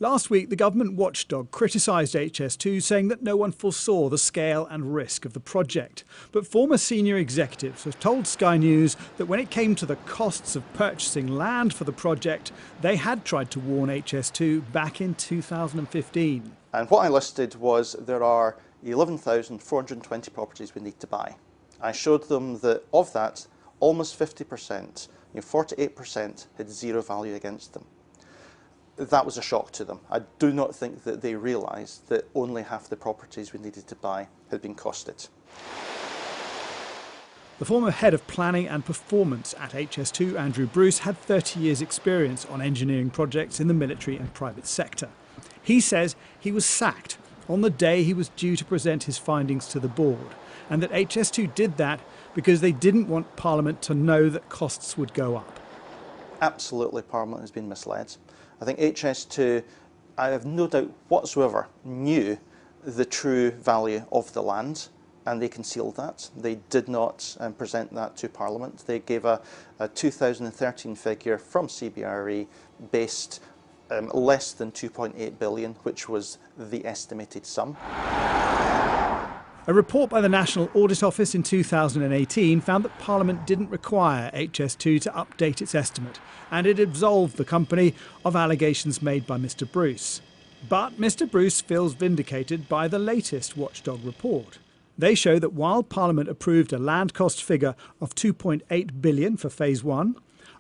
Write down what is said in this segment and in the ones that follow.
Last week, the government watchdog criticised HS2, saying that no one foresaw the scale and risk of the project. But former senior executives have told Sky News that when it came to the costs of purchasing land for the project, they had tried to warn HS2 back in 2015. And what I listed was there are 11,420 properties we need to buy. I showed them that of that, almost 50%, 48% had zero value against them. That was a shock to them. I do not think that they realised that only half the properties we needed to buy had been costed. The former head of planning and performance at HS2, Andrew Bruce, had 30 years' experience on engineering projects in the military and private sector. He says he was sacked on the day he was due to present his findings to the board, and that HS2 did that because they didn't want Parliament to know that costs would go up. Absolutely, Parliament has been misled. I think HS2, I have no doubt whatsoever, knew the true value of the land, and they concealed that. They did not present that to Parliament. They gave a 2013 figure from CBRE based less than 2.8 billion, which was the estimated sum. A report by the National Audit Office in 2018 found that Parliament didn't require HS2 to update its estimate, and it absolved the company of allegations made by Mr Bruce. But Mr Bruce feels vindicated by the latest watchdog report. They show that while Parliament approved a land cost figure of 2.8 billion for Phase 1,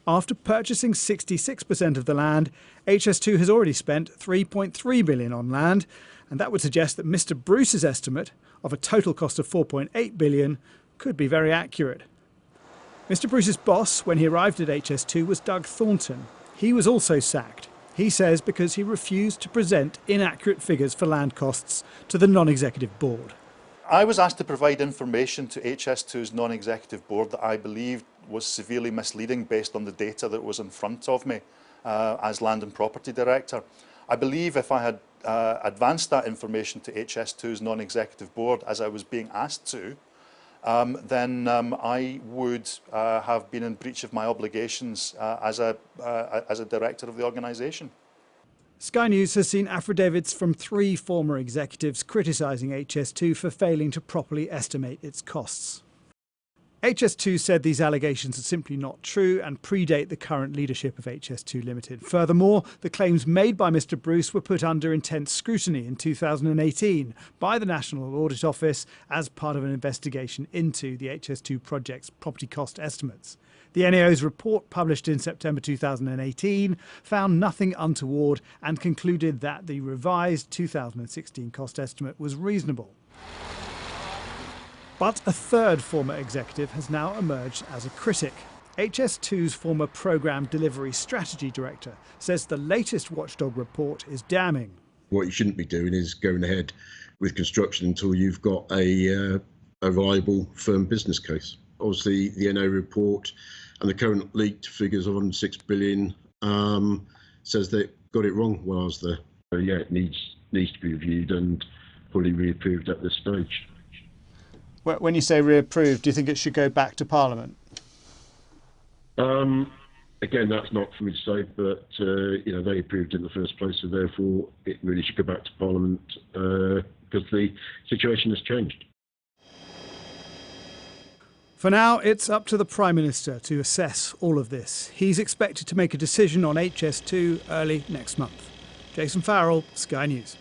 after purchasing 66% of the land, HS2 has already spent 3.3 billion on land, and that would suggest that Mr Bruce's estimate of a total cost of 4.8 billion could be very accurate. Mr Bruce's boss, when he arrived at HS2, was Doug Thornton. He was also sacked, he says, because he refused to present inaccurate figures for land costs to the non-executive board. I was asked to provide information to HS2's non-executive board that I believed was severely misleading based on the data that was in front of me as Land and Property Director. I believe if I had advanced that information to HS2's non-executive board as I was being asked to, then I would have been in breach of my obligations as a director of the organisation. Sky News has seen affidavits from 3 former executives criticising HS2 for failing to properly estimate its costs. HS2 said these allegations are simply not true and predate the current leadership of HS2 Limited. Furthermore, the claims made by Mr Bruce were put under intense scrutiny in 2018 by the National Audit Office as part of an investigation into the HS2 project's property cost estimates. The NAO's report, published in September 2018, found nothing untoward and concluded that the revised 2016 cost estimate was reasonable. But a third former executive has now emerged as a critic. HS2's former Programme Delivery Strategy Director says the latest watchdog report is damning. What you shouldn't be doing is going ahead with construction until you've got a viable, firm business case. Obviously, the NO report and the current leaked figures of 106 billion says they got it wrong while I was there. So yeah, it needs to be reviewed and fully reapproved at this stage. When you say reapproved, do you think it should go back to Parliament? Again, that's not for me to say, but they approved it in the first place, so therefore it really should go back to Parliament because the situation has changed. For now, it's up to the Prime Minister to assess all of this. He's expected to make a decision on HS2 early next month. Jason Farrell, Sky News.